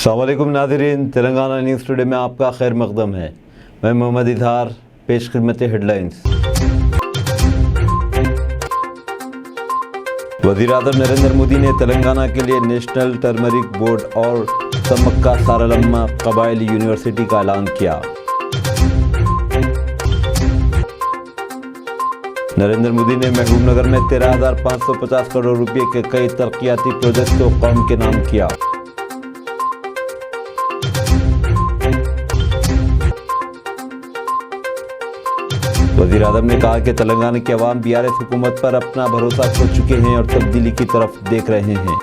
अस्सलाम वालेकुम नाज़रीन, तेलंगाना न्यूज़ टुडे में आपका खैर मकदम है। मैं मोहम्मद इजहार, पेश खिदमत हेडलाइंस। वज़ीर आज़म नरेंद्र मोदी ने तेलंगाना के लिए नेशनल टर्मरिक बोर्ड और समक्का सारलम्मा कबायली यूनिवर्सिटी का ऐलान किया। नरेंद्र मोदी ने महबूबनगर में 13,550 करोड़ रुपए के कई तरक्याती प्रोजेक्ट को कौम के नाम किया। वज़ीर आज़म ने कहा कि तेलंगाना के अवाम बीआरएस हुकूमत पर अपना भरोसा खो चुके हैं और तब्दीली की तरफ देख रहे हैं।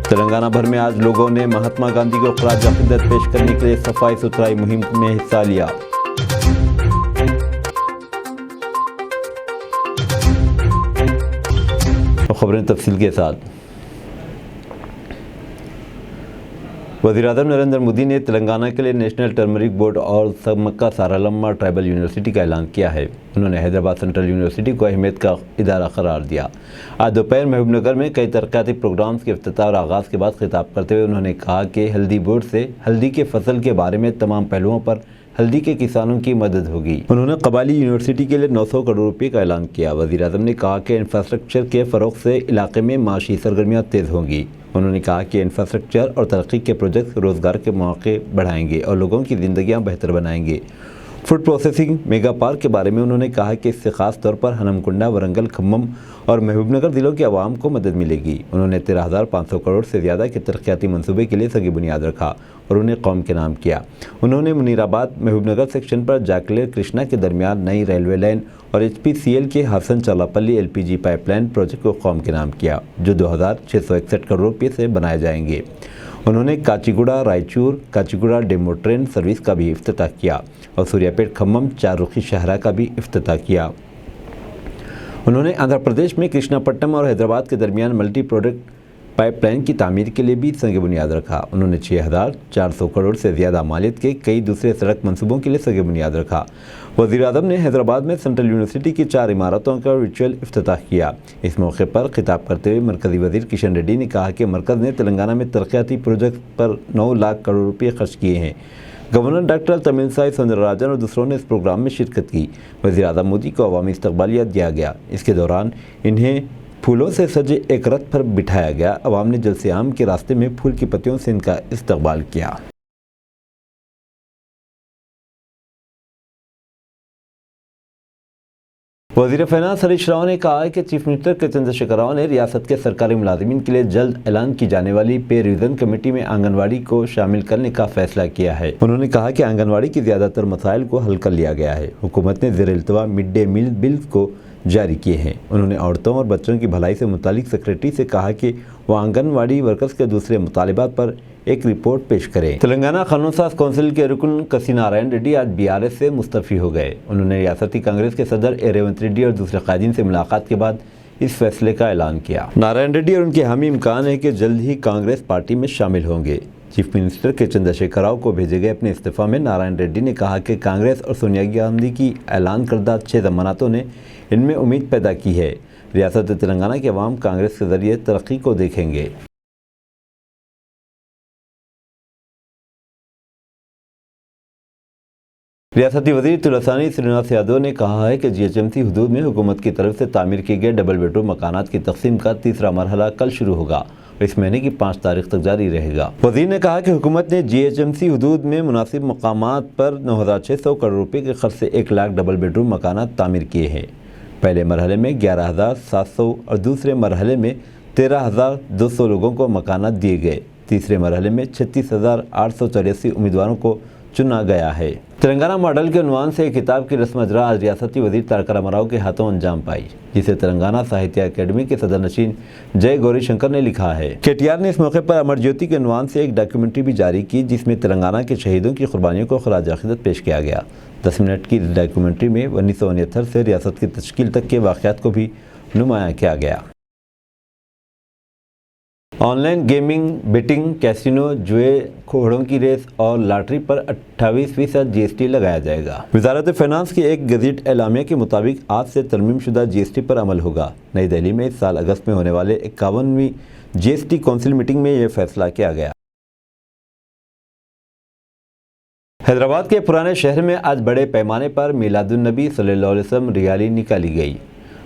तेलंगाना भर में आज लोगों ने महात्मा गांधी को खराज अकीदत पेश करने के लिए सफाई सुथराई मुहिम में हिस्सा लिया। खबरें तफसील के साथ। वज़ीर आज़म नरेंद्र मोदी ने तेलंगाना के लिए नेशनल टर्मरिक बोर्ड और समक्का सारलम्मा ट्राइबल यूनिवर्सिटी का ऐलान किया है। उन्होंने हैदराबाद सेंट्रल यूनिवर्सिटी को अहमियत का इदारा करार दिया। आज दोपहर महबूबनगर में कई तरक्याती प्रोग्राम्स के इफ्तिताह और आगाज़ के बाद खिताब करते हुए उन्होंने कहा कि हल्दी बोर्ड से हल्दी के फसल के बारे में तमाम पहलुओं पर हल्दी के किसानों की मदद होगी। उन्होंने कबायली यूनिवर्सिटी के लिए 900 करोड़ रुपए का ऐलान किया। वज़ीर आज़म ने कहा कि इंफ्रास्ट्रक्चर के फ़रोग़ से इलाके में माशी सरगर्मियाँ तेज़ होंगी। उन्होंने कहा कि इंफ्रास्ट्रक्चर और तरक्की के प्रोजेक्ट रोज़गार के मौके बढ़ाएंगे और लोगों की ज़िंदगियाँ बेहतर बनाएंगे। फूड प्रोसेसिंग मेगा पार्क के बारे में उन्होंने कहा कि इससे ख़ास तौर पर हनमकुंडा, वरंगल, खम्मम और महबूबनगर ज़िलों के अवाम को मदद मिलेगी। उन्होंने 13,500 करोड़ से ज़्यादा के तरक्याती मनसूबे के लिए सगी बुनियाद रखा और उन्हें कौम के नाम किया। उन्होंने मुनीराबाद महबूबनगर सेक्शन पर जाकलेर कृष्णा के दरमियान नई रेलवे लाइन और HPCL के हसन चलापल्ली LPG पाइपलाइन प्रोजेक्ट को कौम के नाम किया, जो 2,661 करोड़ रुपये से बनाए जाएंगे। उन्होंने Kacheguda Raichur Kacheguda demo train service का भी इफ्तिताह किया और सूर्यापेट खम्मम चाररुखी शहरा का भी इफ्तिताह किया। उन्होंने आंध्र प्रदेश में कृष्णापट्टनम और हैदराबाद के दरमियान मल्टी प्रोडक्ट पाइपलाइन की तामीर के लिए भी संग बुनियाद रखा। उन्होंने 6,400 करोड़ से ज़्यादा मालियत के कई दूसरे सड़क मंसूबों के लिए संग बुनियाद रखा। वज़ीर आज़म ने हैदराबाद में सेंट्रल यूनिवर्सिटी की 4 इमारतों का वर्चुअल इफ्तिताह किया। इस मौके पर खिताब करते हुए मरकज़ी वज़ीर किशन रेड्डी ने कहा कि मरकज़ ने तेलंगाना में तरक्याती प्रोजेक्ट पर 9 लाख करोड़ रुपये खर्च किए हैं। गवर्नर डॉक्टर तमिलसाई सौंदरराजन और दूसरों ने इस प्रोग्राम में शिरकत की। वज़ीर आज़म मोदी को अवामी इस्तकबालिया दिया गया। इसके दौरान इन्हें फूलों से सजे एक रथ पर बिठाया गया। अवाम ने जलसे आम के रास्ते में फूल की पत्तियों से इनका इस्तकबाल किया। वज़ीर फ़िनांस हरीश राव ने कहा है कि चीफ मिनिस्टर के चंद्रशेखर राव ने रियासत के सरकारी मुलाजिमीन के लिए जल्द ऐलान की जाने वाली पे रिवीजन कमेटी में आंगनवाड़ी को शामिल करने का फैसला किया है। उन्होंने कहा कि आंगनवाड़ी की ज़्यादातर मसाइल को हल कर लिया गया है। हुकूमत ने ज़ेर-ए-इल्तवा मिड डे मील बिल्स को जारी किए हैं। उन्होंने औरतों और बच्चों की भलाई से मुतालिक सेक्रेटरी से कहा कि वो आंगनवाड़ी वर्कर्स के दूसरे मुतालिबात पर एक रिपोर्ट पेश करें। तेलंगाना कानून साज कौंसिल के रुकन कसी नारायण रेड्डी आज BRS से मुस्तफ़ी हो गए। उन्होंने रियासती कांग्रेस के सदर रेवंत रेड्डी और दूसरे कायदीन से मुलाकात के बाद इस फैसले का ऐलान किया। नारायण रेड्डी और उनके हामी इम्कान है कि जल्द ही कांग्रेस पार्टी में शामिल होंगे। चीफ मिनिस्टर के चंद्रशेखर राव को भेजे गए अपने इस्तीफा में नारायण रेड्डी ने कहा कि कांग्रेस और सोनिया गांधी की ऐलान करदा 6 ज़मानतों ने इनमें उम्मीद पैदा की है। रियासत तेलंगाना के अवाम कांग्रेस के ज़रिए तरक्की को देखेंगे। रियासती वज़ीर तुलसानी श्रीनिवास यादव ने कहा है कि GHMC हदूद में हुकूमत की तरफ से तामीर किए गए डबल बेडरूम मकानात की तकसीम का तीसरा मरहला कल शुरू होगा और इस महीने की 5 तारीख तक जारी रहेगा। वज़ीर ने कहा कि हुकूमत ने GHMC हदूद में मुनासिब मकामात पर 9,600 करोड़ रुपये के खर्च से 1 लाख डबल बेडरूम मकानात तामीर किए हैं। पहले मरहले में 11,700 और दूसरे मरहले में 13,200 लोगों को मकानात दिए गए। तीसरे मरहले में 36,884 उम्मीदवारों को चुना गया है। तेलंगाना मॉडल के उन्वान से एक किताब की रस्म अजरा आज रियासती वज़ीर तारक रामाराव के हाथों अंजाम पाई, जिसे तेलंगाना साहित्य अकेडमी के सदर नशीन जय गौरी शंकर ने लिखा है। KTR ने इस मौके पर अमर ज्योति के उन्वान से एक डॉक्यूमेंट्री भी जारी की, जिसमें तेलंगाना के शहीदों की कुर्बानियों को खराज अक़ीदत पेश किया गया। 10 मिनट की इस डॉक्यूमेंट्री में 1969 से रियासत की तश्कील तक के वाक़यात को भी नुमायाँ किया गया। On line gaming, batting, casino, جوئے، گھوڑوں کی ریس اور لاٹری پر 28% جی ایس ٹی لگایا جائے گا۔ وزارت فینانس کی ایک گزٹ اعلامیہ کے مطابق آج سے ترمیم شدہ جی ایس ٹی پر عمل ہوگا۔ نئی دہلی میں اس سال اگست میں ہونے والے 51ویں جی ایس ٹی کونسل میٹنگ میں یہ فیصلہ کیا گیا۔ حیدرآباد کے پرانے شہر میں آج بڑے پیمانے پر میلاد النبی صلی اللہ علیہ وسلم ریالی نکالی گئی۔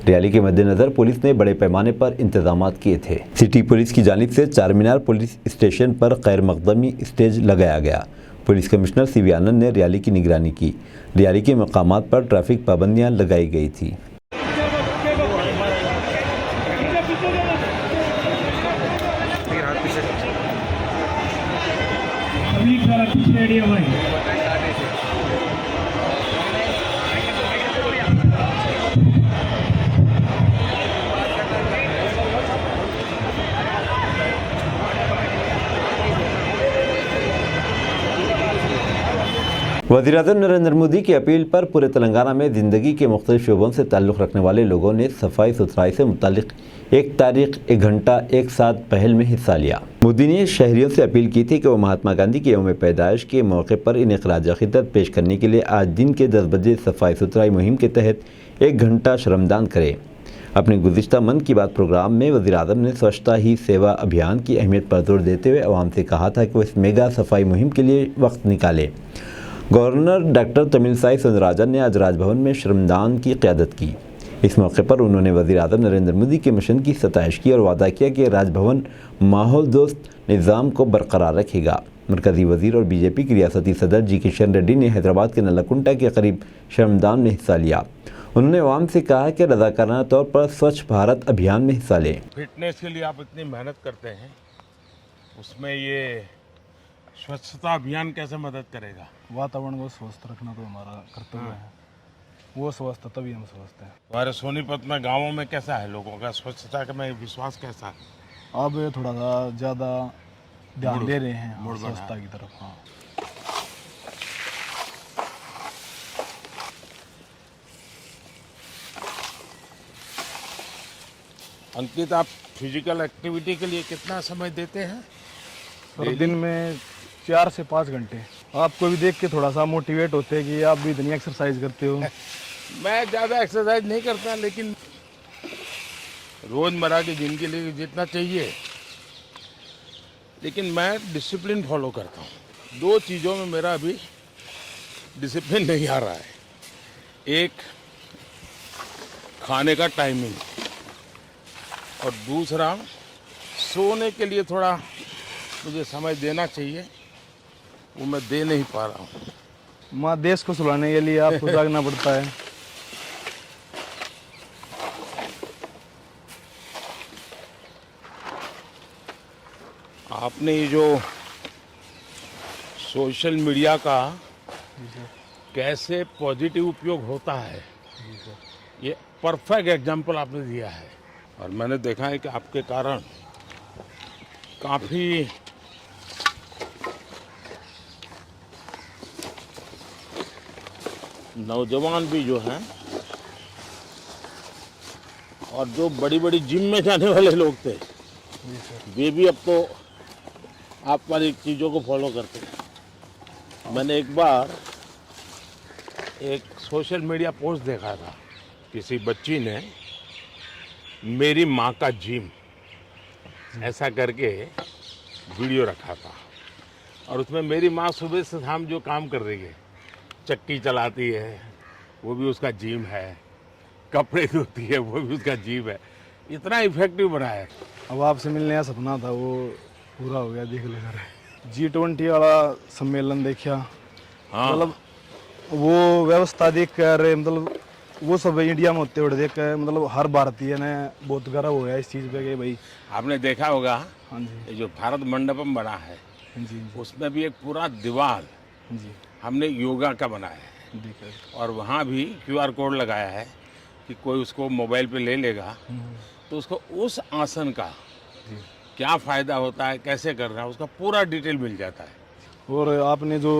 ریالی کے مد نظر پولیس نے بڑے پیمانے پر انتظامات کیے تھے۔ سٹی پولیس کی جانب سے چار مینار پولیس اسٹیشن پر غیر مقدمی اسٹیج لگایا گیا۔ پولیس کمشنر سی وی آنند نے ریالی کی نگرانی کی۔ ریالی کے مقامات پر ٹریفک پابندیاں لگائی گئی تھیں۔ وزیراعظم نریندر مودی کی اپیل پر پورے تلنگانہ میں زندگی کے مختلف شعبوں سے تعلق رکھنے والے لوگوں نے صفائی ستھرائی سے متعلق ایک تاریخ، ایک گھنٹہ، ایک ساتھ پہل میں حصہ لیا۔ مودی نے شہریوں سے اپیل کی تھی کہ وہ مہاتما گاندھی کے یوم پیدائش کے موقع پر انہیں خراج عقیدت پیش کرنے کے لیے آج دن کے 10 بجے صفائی ستھرائی مہم کے تحت 1 گھنٹہ شرمدان کریں۔ اپنے گزشتہ من کی بات پروگرام میں وزیراعظم نے سوچھتا ہی سیوا ابھیان کی اہمیت پر زور دیتے ہوئے عوام سے کہا تھا کہ وہ اس میگا صفائی مہم کے لیے وقت نکالیں۔ گورنر ڈاکٹر تمل سائی سوندراراجن نے آج راج بھون میں شرمدان کی قیادت کی۔ اس موقع پر انہوں نے وزیر اعظم نریندر مودی کے مشن کی ستائش کی اور وعدہ کیا کہ راج بھون ماحول دوست نظام کو برقرار رکھے گا۔ مرکزی وزیر اور بی جے پی کی ریاستی صدر جی کشن ریڈی نے حیدرآباد کے نلکنٹا کے قریب شرمدان میں حصہ لیا۔ انہوں نے عوام سے کہا کہ رضاکارانہ طور پر سوچھ بھارت ابھیان میں حصہ لیں۔ فٹنس کے لیے آپ اتنی محنت کرتے ہیں، اس میں یہ سوچھتا ابھیان کیسے مدد کرے گا؟ वातावरण को स्वस्थ रखना तो हमारा कर्तव्य है। वो स्वस्थ तभी हम स्वस्थ हैं। हमारे सोनीपत में गांवों में कैसा है लोगों का स्वच्छता में विश्वास कैसा है? अब थोड़ा सा ज़्यादा ध्यान दे रहे हैं मुड़ स्वच्छता की तरफ। हाँ, अंकित, आप फिजिकल एक्टिविटी के लिए कितना समय देते हैं? और दिन में 4 से 5 घंटे। आपको भी देख के थोड़ा सा मोटिवेट होते हैं कि आप भी इतनी एक्सरसाइज करते हो। मैं ज़्यादा एक्सरसाइज नहीं करता, लेकिन रोज़मर्रा की जिंदगी के लिए जितना चाहिए, लेकिन मैं डिसिप्लिन फॉलो करता हूँ। 2 चीज़ों में मेरा अभी डिसिप्लिन नहीं आ रहा है। एक खाने का टाइमिंग, और दूसरा सोने के लिए थोड़ा मुझे समय देना चाहिए, वो मैं दे नहीं पा रहा हूँ। माँ देश को सुलाने के लिए आपको जागना पड़ता है। आपने ये जो सोशल मीडिया का कैसे पॉजिटिव उपयोग होता है, ये परफेक्ट एग्जाम्पल आपने दिया है। और मैंने देखा है कि आपके कारण काफ़ी नौजवान भी जो हैं और जो बड़ी बड़ी जिम में जाने वाले लोग थे, वे भी अब तो आप पर एक चीज़ों को फॉलो करते हैं। मैंने एक बार एक सोशल मीडिया पोस्ट देखा था, किसी बच्ची ने मेरी माँ का जिम ऐसा करके वीडियो रखा था, और उसमें मेरी माँ सुबह से शाम जो काम कर रही है, चक्की चलाती है, वो भी उसका जिम है, कपड़े धोती है, वो भी उसका जिम है। इतना इफेक्टिव बना है। अब आपसे मिलने का सपना था, वो पूरा हो गया। देख लेकर G20 वाला सम्मेलन देखा। हाँ, मतलब वो व्यवस्था देख कर, मतलब वो सब इंडिया में होते हुए देख कर, मतलब हर भारतीय ने बहुत गर्व हो गया इस चीज़ पे कि भाई। आपने देखा होगा हाँ जी, ये जो भारत मंडपम बना है, हाँ जी, उसमें भी एक पूरा दीवार जी, हमने योगा का बनाया है, देखा। और वहाँ भी QR कोड लगाया है कि कोई उसको मोबाइल पे ले लेगा तो उसको उस आसन का जी। क्या फ़ायदा होता है, कैसे करना है, उसका पूरा डिटेल मिल जाता है। और आपने जो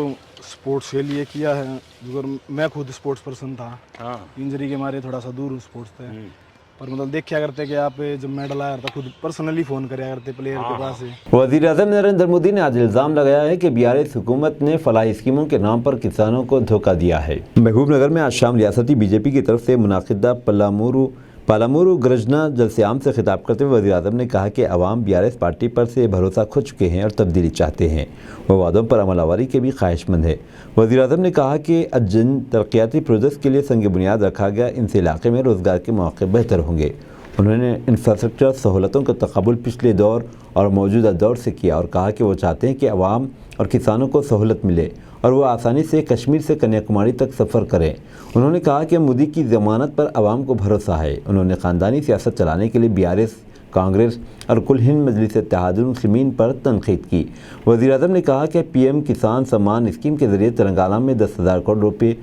स्पोर्ट्स के लिए किया है, अगर मैं खुद स्पोर्ट्स पर्सन था, हाँ, इंजरी के मारे थोड़ा सा दूर स्पोर्ट्स से, और मतलब देखा करते कि आप जब मेडल आया था खुद पर्सनली फ़ोन कराया करते प्लेयर के पास से। वज़ीर-ए-आज़म नरेंद्र मोदी ने आज इल्ज़ाम लगाया है कि बीआरएस हुकूमत ने फलाही स्कीमों के नाम पर किसानों को धोखा दिया है। महबूबनगर में आज शाम रियासती बीजेपी की तरफ से मुनाकिदा पालामुरु गरजना जलसे आम से खिताब करते हुए वज़ीर-ए-आज़म ने कहा कि अवाम बीआरएस पार्टी पर से भरोसा खो चुके हैं और तब्दीली चाहते हैं। वो वादों पर अमलावरी के भी ख्वाहिशमंद है। वज़ीर-ए-आज़म ने कहा कि जिन तरक्याती प्रोजेक्ट्स के लिए संग बुनियाद रखा गया, इनसे इलाके में रोज़गार के मौके बेहतर होंगे। उन्होंने इंफ्रास्ट्रक्चर सहूलतों का तक़ाबुल पिछले दौर और मौजूदा दौर से किया और कहा कि वो चाहते हैं कि अवाम और किसानों को सहूलत मिले और वो आसानी से कश्मीर से कन्याकुमारी तक सफ़र करें। उन्होंने कहा कि मोदी की ज़मानत पर अवाम को भरोसा है। उन्होंने ख़ानदानी सियासत चलाने के लिए बीआरएस, कांग्रेस और कुल हिंद मजलिस इत्तेहादुल मुस्लिमीन पर तनक़ीद की। वज़ीर-ए-आज़म ने कहा कि पीएम किसान सम्मान स्कीम के ज़रिए तेलंगाना में 10,000 करोड़ रुपये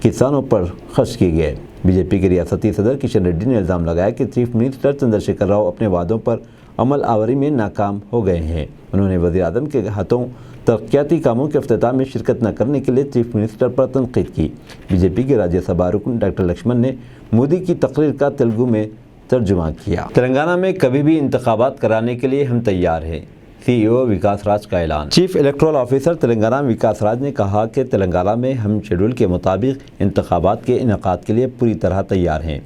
किसानों पर खर्च किए गए। बीजेपी के रियासती सदर किशन रेड्डी ने इल्ज़ाम लगाया कि चीफ मिनिस्टर चंद्रशेखर राव अपने वादों पर अमल आवरी में नाकाम हो गए हैं। उन्होंने वज़ीर-ए-आज़म के हाथों तरक्याती कामों के इफ्तिताह में शिरकत न करने के लिए चीफ मिनिस्टर पर तनक़ीद की। बीजेपी के राज्यसभा रुकन डॉक्टर लक्ष्मण ने मोदी की तकरीर का तेलुगु में तर्जुमा किया। तेलंगाना में कभी भी इंतखाबात कराने के लिए हम तैयार हैं, सीईओ विकास राज का ऐलान। चीफ इलेक्टोरल ऑफिसर तेलंगाना विकास राज ने कहा कि तेलंगाना में हम शेड्यूल के मुताबिक इंतखाबात के इनेकाद के लिए पूरी तरह तैयार हैं।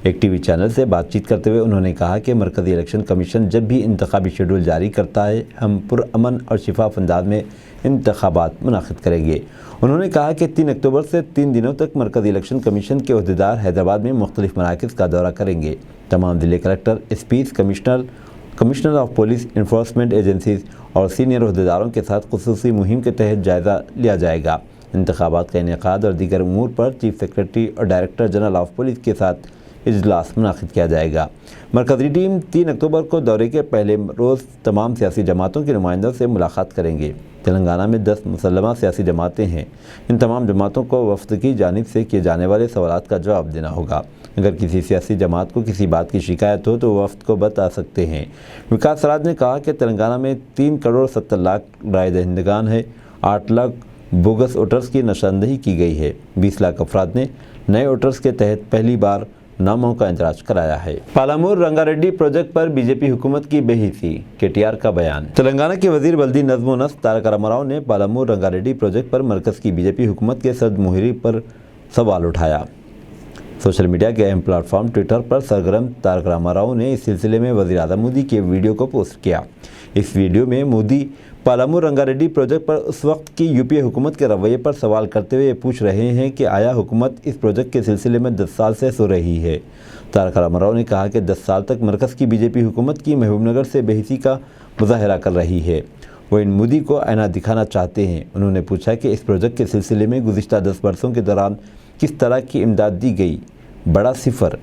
एक टीवी चैनल से बातचीत करते हुए उन्होंने कहा कि मरकज़ी इलेक्शन कमीशन जब भी इंतखाबी शेड्यूल जारी करता है, हम पुरअमन और शिफाफ अंदाज में इंतखाबात मुनाकिद करेंगे। उन्होंने कहा कि 3 अक्टूबर से 3 दिनों तक मरकज़ी इलेक्शन कमीशन के अहदेदार हैदराबाद में मुख्तलिफ मराकज़ का दौरा करेंगे। तमाम ज़िले collector, SPs, commissioner of police, enforcement agencies और सीनियर अहदेदारों के साथ खुसूसी मुहिम के तहत जायज़ा लिया जाएगा। इंतखाबात का इनेकाद और दीगर उमूर पर चीफ सेक्रेटरी और डायरेक्टर जनरल ऑफ पुलिस के साथ इजलास मुनाकिद किया जाएगा। मरकज़ी टीम 3 अक्टूबर को दौरे के पहले रोज़ तमाम सियासी जमातों के नुमाइंदों से मुलाकात करेंगे। तेलंगाना में 10 मुसल्लमा सियासी जमातें हैं। इन तमाम जमातों को वफ़द की जानिब से किए जाने वाले सवालात का जवाब देना होगा। अगर किसी सियासी जमात को किसी बात की शिकायत हो तो वफ़द को बता सकते हैं। विकास राज ने कहा कि तेलंगाना में 3 करोड़ 70 लाख राय दहिंदगान है। 8 लाख बोगस वोटर्स की निशानदही की गई है। 20 लाख अफराद ने नए वोटर्स के तहत पहली बार नामों का इंदराज कराया है। पालामुर रंगारेड्डी प्रोजेक्ट पर बीजेपी हुकूमत की बेहिसी, केटीआर का बयान। तेलंगाना के वजीर बल्दी नज़्म व नस्क तारक रामाराव ने पालामुर रंगारेड्डी प्रोजेक्ट पर मरकज़ की बीजेपी हुकूमत के सद मुहर्री पर सवाल उठाया। सोशल मीडिया के अहम प्लेटफॉर्म ट्विटर पर सरगर्म तारक रामाराव ने इस सिलसिले में वज़ीर-ए-आज़म मोदी के वीडियो को पोस्ट किया। इस वीडियो में मोदी पालामुर रंगारेड्डी प्रोजेक्ट पर उस वक्त की यूपीए हुकूमत के रवैये पर सवाल करते हुए पूछ रहे हैं कि आया हुकूमत इस प्रोजेक्ट के सिलसिले में 10 साल से सो रही है। तारक रामाराव ने कहा कि 10 साल तक मरकज़ की बीजेपी हुकूमत की महबूबनगर से बेहिसी का मुजाहरा कर रही है। वो इन मोदी को आईना दिखाना चाहते हैं। उन्होंने पूछा कि इस प्रोजेक्ट के सिलसिले में गुज़िश्ता 10 वर्षों के दौरान किस तरह की इमदाद दी गई। बड़ा सिफर।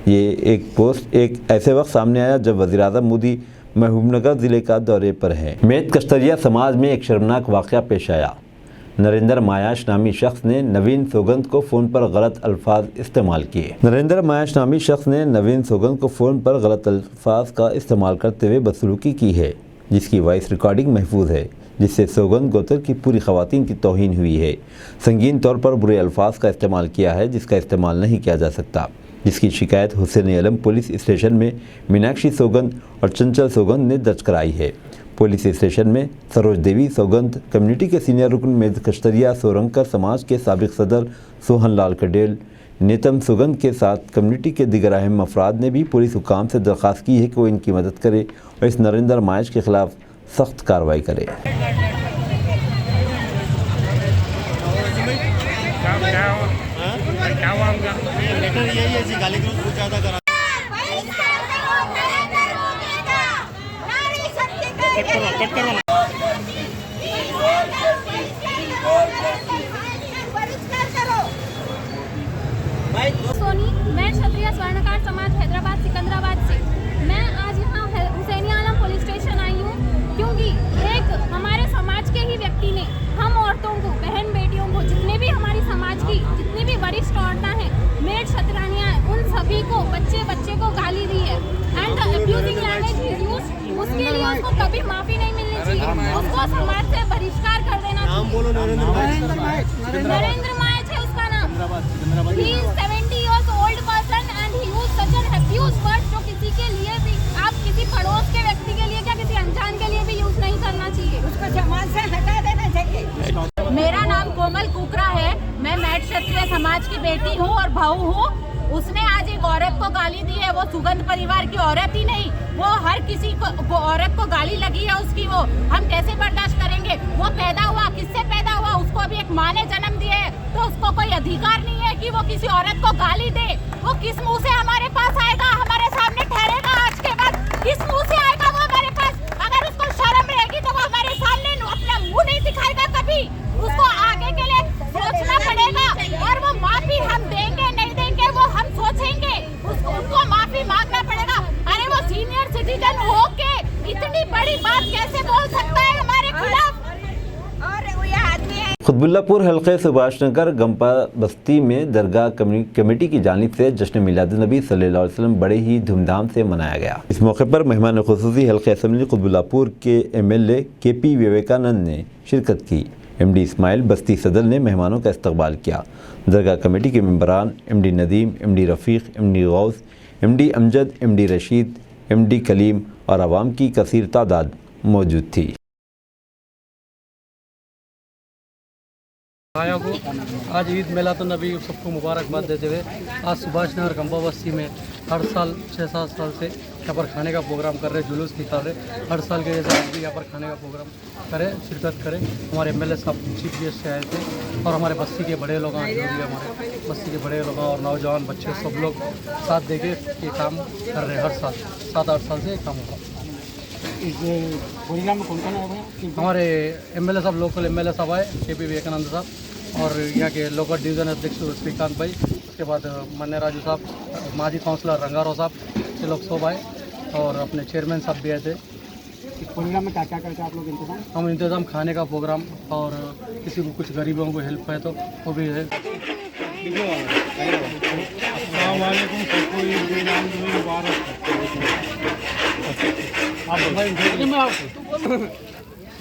ये एक पोस्ट एक ऐसे वक्त सामने आया जब वज़ीर-ए-आज़म मोदी महबूबनगर ज़िले का दौरे पर हैं। मेद कश्तरिया समाज में एक शर्मनाक वाक़या पेश आया। नरेंद्र मायाश नामी शख्स ने नवीन सौगंध को फ़ोन पर गलत अल्फाज इस्तेमाल किए। नरेंद्र मायाश नामी शख्स ने नवीन सौगंध को फ़ोन पर गलत अल्फाज का इस्तेमाल करते हुए बदसलूकी की है, जिसकी वॉइस रिकॉर्डिंग महफूज है, जिससे सौगंध गोत्र की पूरी ख़वातीन की तौहीन हुई है। संगीन तौर पर बुरे अल्फाज का इस्तेमाल किया है, जिसका इस्तेमाल नहीं किया जा सकता, जिसकी शिकायत हुसैन आलम पुलिस स्टेशन में मीनाक्षी सौगंध और चंचल सौगंध ने दर्ज कराई है। पुलिस स्टेशन में सरोज देवी सौगंध, कम्युनिटी के सीनियर रुकन मेद कश्तरिया, सोरंकर समाज के साबिक सदर सोहन लाल कडेल, नेतम सौगंध के साथ कम्युनिटी के दिगर अहम अफराद ने भी पुलिस हुकाम से दरख्वास्त की है कि वो इनकी मदद करे और इस नरेंद्र मायाश के खिलाफ सख्त कार्रवाई करे। सोनी, मैं क्षत्रिय स्वर्णकार समाज हैदराबाद सिकंदराबाद से। मैं आज यहाँ हुसैन आलम पुलिस स्टेशन आई हूँ क्योंकि एक हमारे समाज के ही व्यक्ति ने हम औरतों को, बहन बेटियों को, जितने भी हमारी समाज की जितनी भी वरिष्ठ औरतें हैं, मेड क्षत्रानियाँ हैं, उन सभी को बच्चे को गाली दी है and abusing language is used. उसके लिए उसको कभी माफी नहीं मिलनी चाहिए, उसको समाज से बहिष्कार कर देना चाहिए। नरेंद्र मायाश है उसका नाम। He is 70 years old person and he used such an abuse समाज की बेटी हूँ और बहू हूँ। उसने आज एक औरत को गाली दी है, वो सुगंध परिवार की औरत ही नहीं, वो हर किसी को, वो औरत को गाली लगी है उसकी, वो हम कैसे बर्दाश्त करेंगे। वो पैदा हुआ, किससे पैदा हुआ, उसको अभी एक माँ ने जन्म दिया है, तो उसको कोई अधिकार नहीं है कि वो किसी औरत को गाली दे। वो किस मुंह से हमारे पास आएगा, हमारे सामने ठहरेगा, आज के बाद किस मुंह से आएगा वो हमारे पास। अगर उसको शर्म रहेगी तो वो हमारे सामने अपना मुंह नहीं दिखाएगा कभी, उसको आगे के लिए सोचना पड़ेगा। और वो माफी हम देंगे नहीं देंगे वो हम सोचेंगे, उनको माफी मांगना पड़ेगा। अरे वो सीनियर सिटीजन होके इतनी बड़ी बात कैसे बोल सकता है हमारे खिलाफ। और वो ये आदमी है। खुतबुल्लापुर हल्के सुभाष नगर गंपा बस्ती में दरगाह कमेटी की जानिब से जश्न मिलादुन्नबी सल्लल्लाहु अलैहि वसल्लम बड़े ही धूमधाम से मनाया गया। इस मौके पर मेहमान खुसूसी हल्के असम्बली खुतबुल्लापुर के MLA KP विवेकानंद ने शिरकत की। MD इस्माइल बस्ती सदर ने मेहमानों का इस्तकबाल किया। दरगाह कमेटी के मेंबरान MD नदीम, MD रफ़ीक, MD Ghaus, MD Amjad, MD Rashid, MD Kaleem और आवाम की कसीर तादाद मौजूद थी। भाइयों को आज ईद मिलादुन्नबी सबको मुबारकबाद देते हुए आज सुभाष नगर गंपा बस्ती में हर साल 6-7 साल से यहाँ पर खाने का प्रोग्राम कर रहे, जुलूस निकाल रहे। हर साल के जैसे आज भी यहाँ पर खाने का प्रोग्राम करें, शिरकत करें। हमारे MLA साहब चीफ गेस्ट से आए थे और हमारे बस्ती के बड़े लोग आए, जो भी हमारे बस्ती के बड़े लोग और नौजवान बच्चे सब लोग साथ दे के ये काम कर रहे हैं। हर साल 7-8 साल से ये काम होगा। इस प्रोग्राम में कौन कौन आए हैं? हमारे MLA साहब, लोकल MLA साहब आए, KP विवेकानंद साहब और यहाँ के लोकल डिवीज़न अध्यक्ष श्रीकांत भाई, उसके बाद मन्ने राजू साहब, माजी काउंसलर रंगारो साहब, ये लोग सब आए और अपने चेयरमैन साहब भी आए थे। इस प्रोग्राम में क्या क्या करके आप लोग इंतजाम? हम इंतज़ाम खाने का प्रोग्राम और किसी को कुछ गरीबों को हेल्प है तो वो भी है।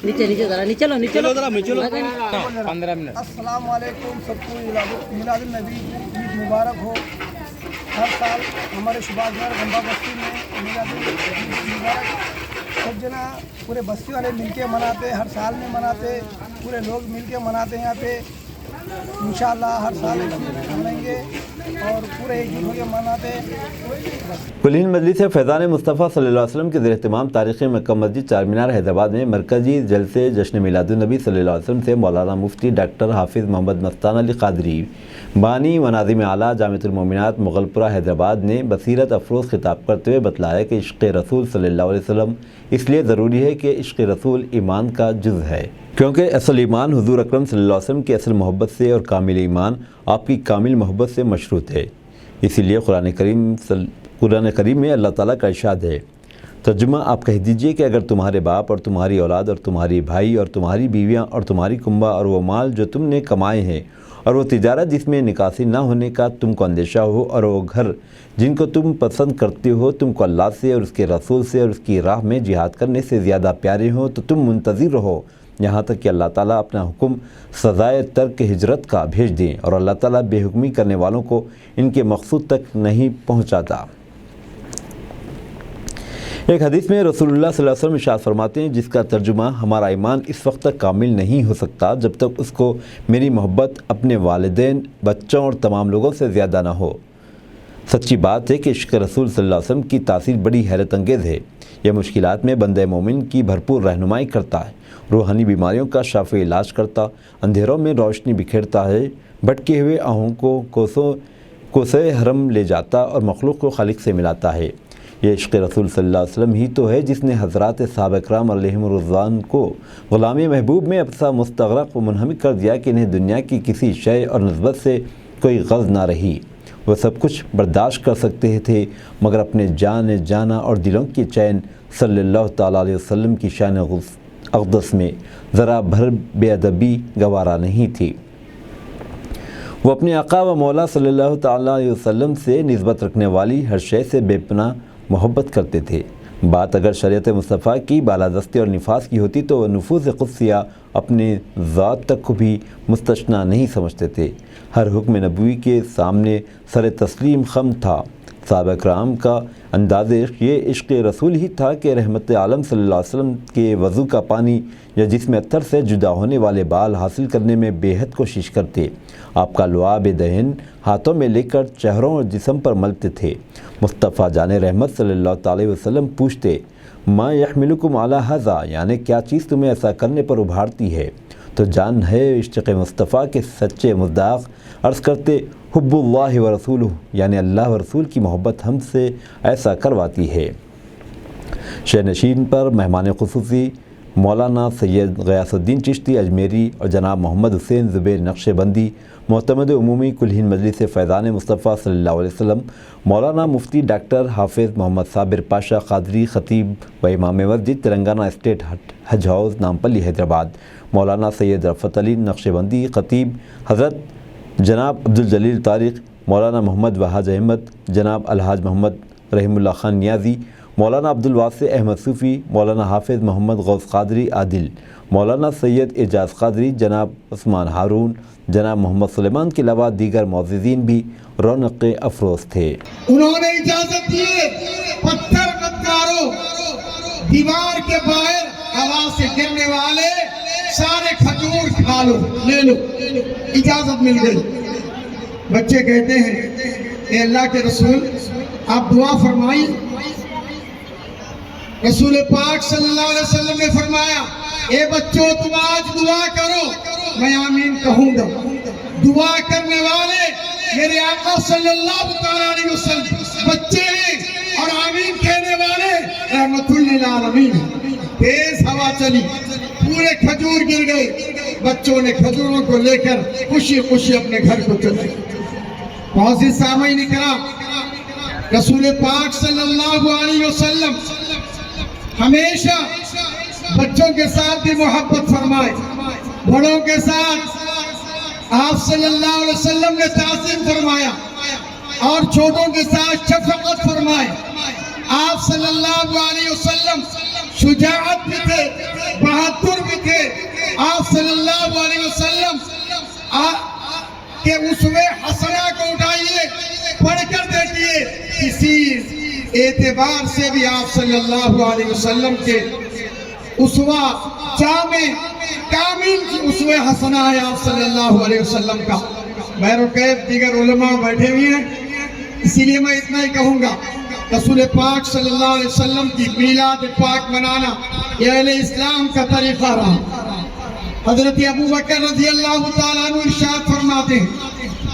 नीचे जरा नीचे लो 15 मिनट। अस्सलाम वालेकुम, सबको मिलादुन्नबी ईद मुबारक हो। हर साल हमारे सुभाष नगर गंपा बस्ती में मिलादुन्नबी मुबारक सब जना पूरे बस्ती वाले मिलके मनाते, हर साल में मनाते, पूरे लोग मिलके मनाते। यहाँ पे इंशाअल्लाह हर साल मनाएंगे और पूरे एक दिन होकर मनाते। कुलीन मजलिस फैज़ान मुस्तफ़ा सल्लल्लाहु अलैहि वसल्लम के ज़ेर-ए-इत्तिमाम तारीख़ी मक्का मस्जिद चारमीनार हैदराबाद में मरकज़ी जलसे जश्न मिलादुन्नबी सल्लल्लाहु अलैहि वसल्लम से मौलाना मुफ्ती डॉक्टर हाफिज़ मोहम्मद मस्तान अली क़ादरी बानी व नाज़िम आला जामिअतुल मोमिनात मुग़लपुरा हैदराबाद ने बसीरत अफरोज़ खिताब करते हुए बतलाया कि इश्क़ रसूल सल्लल्लाहु अलैहि वसल्लम इसलिए ज़रूरी है कि इश्क़ रसूल ईमान का जुज़ है, क्योंकि असल ईमान हुज़ूर अकरम सल्लल्लाहु अलैहि वसल्लम की असल मोहब्बत से और कामिल ईमान आपकी कामिल मोहब्बत से मशरूत है। इसीलिए कुरान करीम में अल्लाह ताला का इरशाद है, तर्जुमा आप कह दीजिए कि अगर तुम्हारे बाप और तुम्हारी औलाद और तुम्हारी भाई और तुम्हारी बीवियाँ और तुम्हारी कुंबा और वो माल जो तुमने कमाए हैं और वो तिजारत जिसमें निकासी ना होने का तुमको अंदेशा हो और वो घर जिनको तुम पसंद करते हो तुमको अल्लाह से और उसके रसूल से और उसकी राह में जिहाद करने से ज़्यादा प्यारे हो, तो तुम मुंतज़िर रहो यहाँ तक कि अल्लाह ताला अपना हुक्म सज़ाए तर्क हिजरत का भेज दें, और अल्लाह ताला बेहुक्मी करने वालों को इनके मकसूद तक नहीं पहुँचाता। एक हदीस में रसूलुल्लाह सल्लल्लाहु अलैहि वसल्लम इरशाद फरमाते हैं, जिसका तर्जुमा हमारा ईमान इस वक्त तक कामिल नहीं हो सकता जब तक उसको मेरी मोहब्बत अपने वालिदैन, बच्चों और तमाम लोगों से ज़्यादा ना हो। सच्ची बात है कि इश्क़ रसूल सल्लल्लाहु अलैहि वसल्लम की तासीर बड़ी हैरत अंगेज़ है। यह मुश्किलात में बंदे मोमिन की भरपूर रहनुमाई करता है, रूहानी बीमारियों का शाफ़ी इलाज करता, अंधेरों में रोशनी बिखेरता है, भटके हुए आहों को कोसे हरम ले जाता और मखलूक को खालिक से मिलाता है। ये इश्क़ रसूल सल्लल्लाहु अलैहि वसल्लम ही तो है जिसने हज़रात सहाबा किराम अलैहिमुर रिज़वान को ग़ुलामी महबूब में ऐसा मुस्तग़रक़ व मुनहमिक कर दिया कि इन्हें दुनिया की किसी शय और नस्बत से कोई ग़र्ज़ ना रही। वह सब कुछ बर्दाश्त कर सकते थे, मगर अपने जाना और दिलों की चैन सल्लल्लाहु ताला अलैहि वसल्लम की शान अक़दस में ज़रा भर बेअदबी गवारा नहीं थी। वो अपने आका व मौला सल्लल्लाहु ताला अलैहि वसल्लम से निस्बत रखने वाली हर शय से बेपनाह मोहब्बत करते थे। बात अगर शरीयत मुस्तफ़ा की बालादस्ती और निफास की होती तो नफूज़ क़ुद्सिया अपने ज़ात तक को भी मुस्तस्ना नहीं समझते थे। हर हुक्म नबवी के सामने सर तस्लीम खम था। صحابہ کرام کا انداز عشق یہ عشق رسول ہی تھا کہ رحمت عالم صلی اللہ علیہ وسلم کے وضو کا پانی یا جسم اتر سے جدا ہونے والے بال حاصل کرنے میں بے حد کوشش کرتے. آپ کا لعاب دہن ہاتھوں میں لے کر چہروں اور جسم پر ملتے تھے. مصطفیٰ جان رحمت صلی اللہ تعالی وسلم پوچھتے ما یحملکم علی ھذا، یعنی کیا چیز تمہیں ایسا کرنے پر ابھارتی ہے؟ تو جان ہے عشق مصطفیٰ کے سچے مصداق عرض کرتے حب اللہ و رسولہ، یعنی اللہ و رسول کی محبت ہم سے ایسا کرواتی ہے. شہنشین پر مہمان خصوصی مولانا سید غیاث الدین چشتی اجمیری اور جناب محمد حسین زبیر نقش بندی، معتمد عمومی کلہین مجلس فیضان مصطفیٰ صلی اللہ علیہ وسلم، مولانا مفتی ڈاکٹر حافظ محمد صابر پاشا قادری خطیب و امام مسجد تلنگانہ اسٹیٹ حج ہاؤس نامپلی حیدرآباد، مولانا سید رفعت علی نقش بندی خطیب، حضرت جناب عبدالجلیل طارق، مولانا محمد وحاج احمد، جناب الحاج محمد رحم اللہ خان نیازی، مولانا عبدالواسع احمد صوفی، مولانا حافظ محمد غوث قادری عادل، مولانا سید اعجاز قادری، جناب عثمان ہارون، جناب محمد سلیمان کے علاوہ دیگر معززین بھی رونق افروز تھے. انہوں نے اجازت دیے پتھر بدکاروں، دیوار کے باہر ہوا سے گرنے والے سارے کھجور کھا لو، لے لو، اجازت مل گئی. بچے کہتے ہیں اے اللہ کے رسول آپ دعا فرمائیں. رسول پاک صلی اللہ علیہ وسلم نے فرمایا اے بچوں تم آج دعا کرو، میں آمین کہوں گا. دعا کرنے والے میرے آقا صلی اللہ علیہ وسلم بچے ہیں اور آمین کہنے والے رحمت للعالمین. تیز ہوا چلی، پورے کھجور گر گئے. بچوں نے کھجوروں کو لے کر خوشی خوشی اپنے گھر کو چلے. معزز سامعین کرام، رسول پاک صلی اللہ علیہ وسلم ہمیشہ بچوں کے ساتھ بھی محبت فرمائے، بڑوں کے ساتھ آپ صلی اللہ علیہ وسلم نے تعظیم فرمایا اور چھوٹوں کے ساتھ شفقت فرمائے. آپ صلی اللہ علیہ وسلم شجاعت بھی تھے، بہادر بھی تھے. آپ صلی اللہ علیہ وسلم کہ اسوے حسنہ کو اٹھائیے پڑھ کر دیکھیے، کسی اعتبار سے بھی آپ صلی اللہ علیہ وسلم کے اسوہ جامع کامل کی اسوہ حسنہ ہے آپ صلی اللہ علیہ وسلم کا. بہرکیف دیگر علماء بیٹھے ہوئے ہیں، اسی لیے میں اتنا ہی کہوں گا. رسول پاک صلی اللہ علیہ وسلم کی میلاد پاک منانا یہ اہل اسلام کا طریقہ رہا. حضرت ابو بکر رضی اللہ تعالیٰ عنہ ارشاد فرماتے ہیں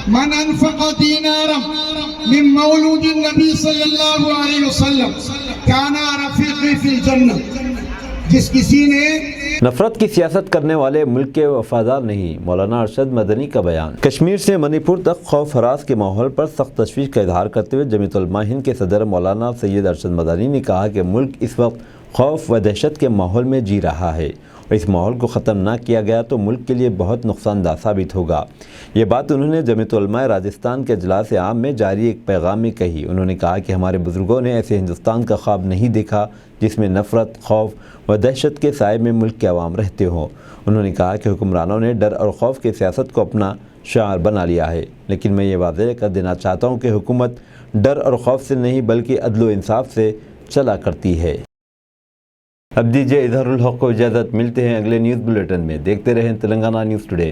من انفق دینارا من مولود النبی صلی اللہ علیہ وسلم کانا رفیقی فی الجنہ. جس کسی نے نفرت کی سیاست کرنے والے ملک کے وفادار نہیں، مولانا ارشد مدنی کا بیان. کشمیر سے منی پور تک خوف ہراس کے ماحول پر سخت تشویش کا اظہار کرتے ہوئے جمعیت علماء ہند کے صدر مولانا سید ارشد مدنی نے کہا کہ ملک اس وقت خوف و دہشت کے ماحول میں جی رہا ہے اور اس ماحول کو ختم نہ کیا گیا تو ملک کے لیے بہت نقصان دہ ثابت ہوگا. یہ بات انہوں نے جمعیت علماء راجستھان کے اجلاس عام میں جاری ایک پیغام میں کہی. انہوں نے کہا کہ ہمارے بزرگوں نے ایسے ہندوستان کا خواب نہیں دیکھا جس میں نفرت، خوف و دہشت کے سائے میں ملک کے عوام رہتے ہوں. انہوں نے کہا کہ حکمرانوں نے ڈر اور خوف کی سیاست کو اپنا شعار بنا لیا ہے، لیکن میں یہ واضح کر دینا چاہتا ہوں کہ حکومت ڈر اور خوف سے نہیں بلکہ عدل و انصاف سے چلا کرتی ہے. اب دیجیے اظہار الحق کو اجازت، ملتے ہیں اگلے نیوز بلیٹن میں. دیکھتے رہیں تلنگانہ نیوز ٹوڈے.